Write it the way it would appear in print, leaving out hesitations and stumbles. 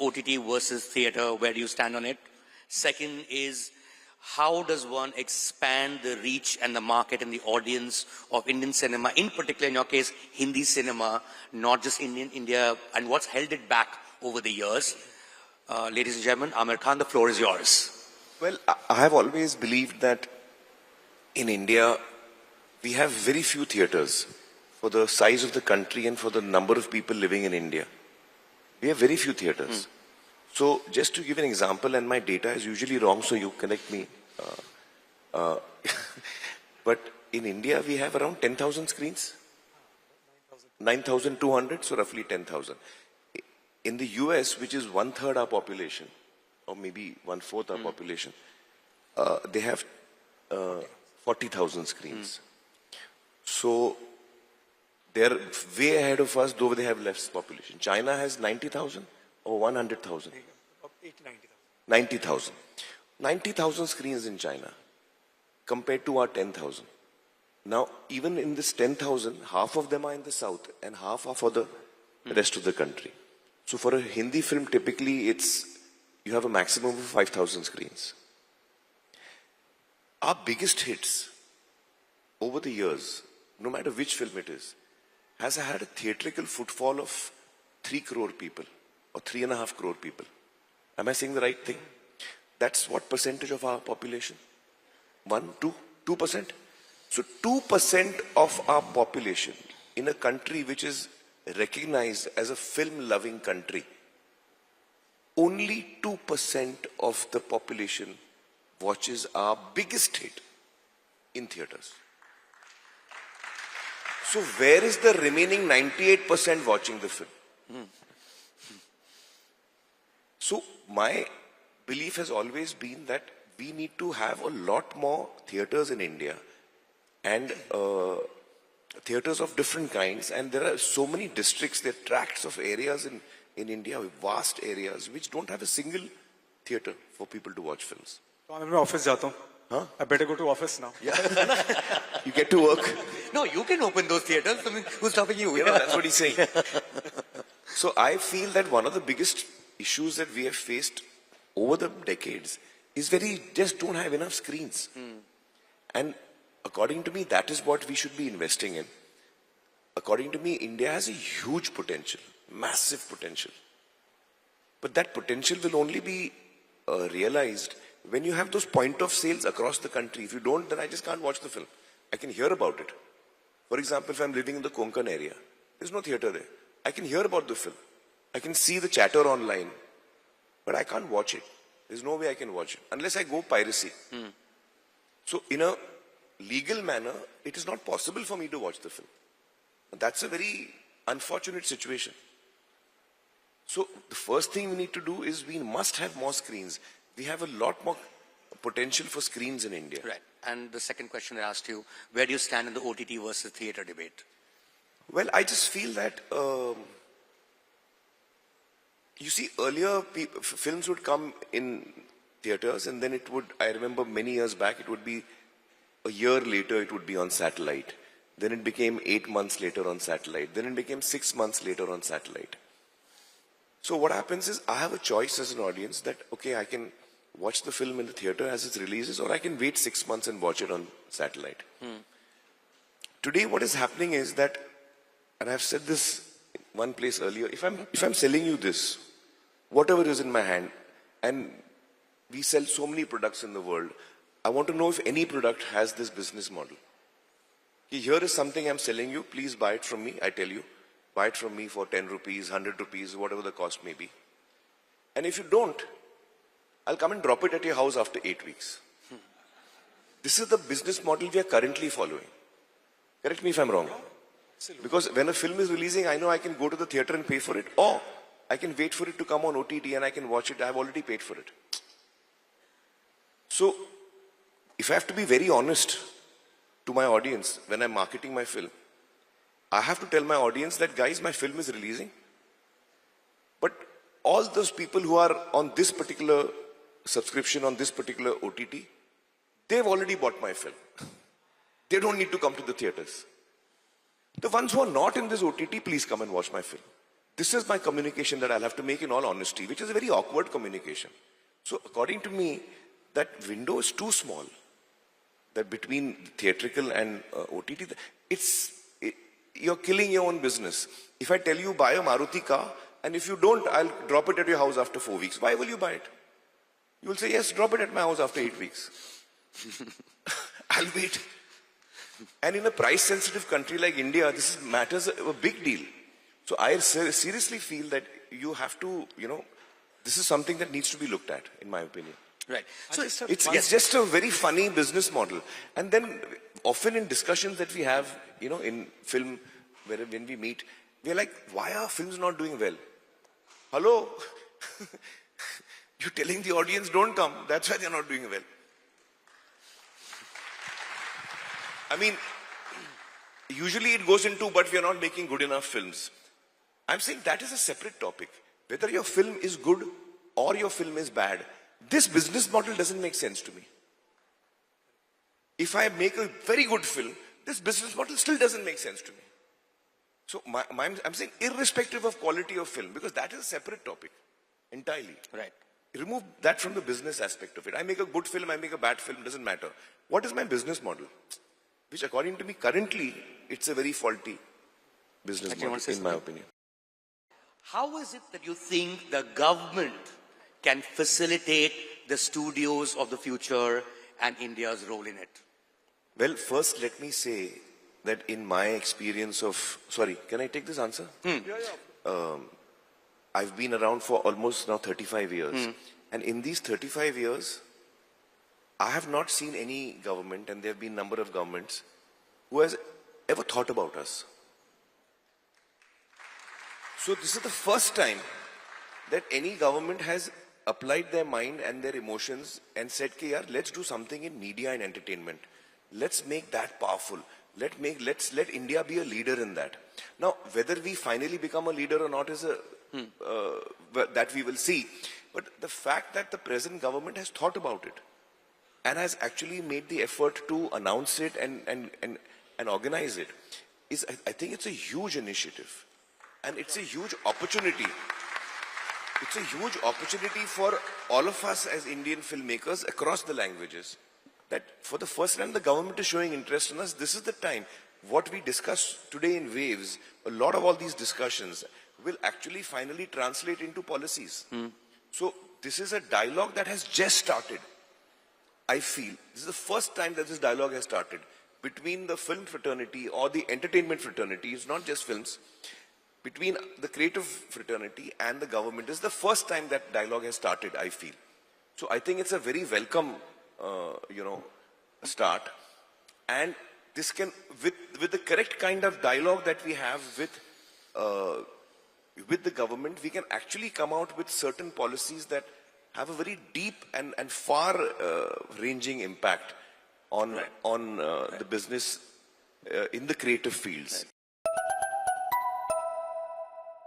OTT versus theater, where do you stand on it? Second is, how does one expand the reach and the market and the audience of Indian cinema, in particular, in your case, Hindi cinema, not just India, and what's held it back over the years? Ladies and gentlemen, Aamir Khan, the floor is yours. Well, I have always believed that in India, we have very few theatres for the size of the country and for the number of people living in India. We have very few theatres. So just to give an example, and my data is usually wrong, so you correct me. But in India, we have around 10,000 screens. 9,200, so roughly 10,000. In the US, which is 1/3 our population, or maybe 1/4 our population, they have 40,000 screens. So they're way ahead of us, though they have less population. China has 90,000 or 100,000? 90,000. 90,000 screens in China compared to our 10,000. Now, even in this 10,000, half of them are in the south and half are for the rest of the country. So for a Hindi film, typically you have a maximum of 5,000 screens. Our biggest hits over the years, no matter which film it is, has had a theatrical footfall of 3 crore people or 3.5 crore people. Am I saying the right thing? That's what percentage of our population? 1, 2, 2%? So 2% of our population in a country which is recognized as a film-loving country, only 2% of the population watches our biggest hit in theaters. So where is the remaining 98% watching the film? So my belief has always been that we need to have a lot more theaters in India and theaters of different kinds, and there are so many districts, there are tracts of areas in India, vast areas, which don't have a single theater for people to watch films. So I'm in my office. Huh? I better go to office now. Yeah. You get to work. No, you can open those theaters. I mean, who's stopping you? Yeah, that's what he's saying. So I feel that one of the biggest issues that we have faced over the decades is just don't have enough screens. And according to me, that is what we should be investing in. According to me, India has a huge potential, massive potential. But that potential will only be realized when you have those point of sales across the country. If you don't, then I just can't watch the film. I can hear about it. For example, if I'm living in the Konkan area, there's no theater there. I can hear about the film. I can see the chatter online, but I can't watch it. There's no way I can watch it unless I go piracy. So in a legal manner, it is not possible for me to watch the film. That's a very unfortunate situation. So the first thing we need to do is we must have more screens. We have a lot more potential for screens in India. Right. And the second question I asked you, where do you stand in the OTT versus theater debate? Well, I just feel that, you see, earlier films would come in theaters and then it would, I remember many years back, it would be a year later, it would be on satellite. Then it became 8 months later on satellite. Then it became 6 months later on satellite. So what happens is I have a choice as an audience that, okay, I can watch the film in the theater as it releases, or I can wait 6 months and watch it on satellite. Today what is happening is that, and I've said this in one place earlier, if I'm selling you this, whatever is in my hand, and we sell so many products in the world, I want to know if any product has this business model. Here is something I'm selling you, please buy it from me, I tell you. Buy it from me for 10 rupees, 100 rupees, whatever the cost may be. And if you don't, I'll come and drop it at your house after 8 weeks. This is the business model we are currently following. Correct me if I'm wrong. Because when a film is releasing, I know I can go to the theater and pay for it, or I can wait for it to come on OTT and I can watch it. I've already paid for it. So, if I have to be very honest to my audience when I'm marketing my film, I have to tell my audience that, guys, my film is releasing. But all those people who are on this particular subscription, on this particular OTT, they've already bought my film. They don't need to come to the theaters. The ones who are not in this OTT, please come and watch my film. This is my communication that I'll have to make in all honesty, which is a very awkward communication. So according to me, that window is too small. That between theatrical and OTT, you're killing your own business. If I tell you buy a Maruti car, and if you don't, I'll drop it at your house after 4 weeks. Why will you buy it? You will say, yes, drop it at my house after 8 weeks. I'll wait. And in a price-sensitive country like India, this matters a big deal. So I seriously feel that you have to, this is something that needs to be looked at, in my opinion. Right. So It's just a very funny business model. And then often in discussions that we have, in film, when we meet, we're like, why are films not doing well? Hello? You're telling the audience don't come. That's why they're not doing well. I mean, usually it goes into, but we are not making good enough films. I'm saying that is a separate topic. Whether your film is good or your film is bad, this business model doesn't make sense to me. If I make a very good film, this business model still doesn't make sense to me. So I'm saying irrespective of quality of film, because that is a separate topic entirely. Right. Remove that from the business aspect of it. I make a good film, I make a bad film, doesn't matter. What is my business model? Which according to me, currently, it's a very faulty business model, in my opinion. How is it that you think the government can facilitate the studios of the future and India's role in it? Well, first let me say that in my experience of... Sorry, can I take this answer? I've been around for almost now 35 years. And in these 35 years, I have not seen any government, and there have been a number of governments, who has ever thought about us. So this is the first time that any government has applied their mind and their emotions and said, "Yaar, let's do something in media and entertainment. Let's make that powerful. Let's let India be a leader in that." Now, whether we finally become a leader or not is that we will see. But the fact that the present government has thought about it and has actually made the effort to announce it and organize it is, I think it's a huge initiative. And it's a huge opportunity. It's a huge opportunity for all of us as Indian filmmakers across the languages. That for the first time the government is showing interest in us. This is the time. What we discuss today in Waves, a lot of all these discussions will actually finally translate into policies. So this is a dialogue that has just started. I feel this is the first time that this dialogue has started between the film fraternity or the entertainment fraternity. It's not just films. Between the creative fraternity and the government. This is the first time that dialogue has started, I feel. So I think it's a very welcome, start. And this can, with the correct kind of dialogue that we have with the government, we can actually come out with certain policies that have a very deep and far-ranging impact on the business in the creative fields.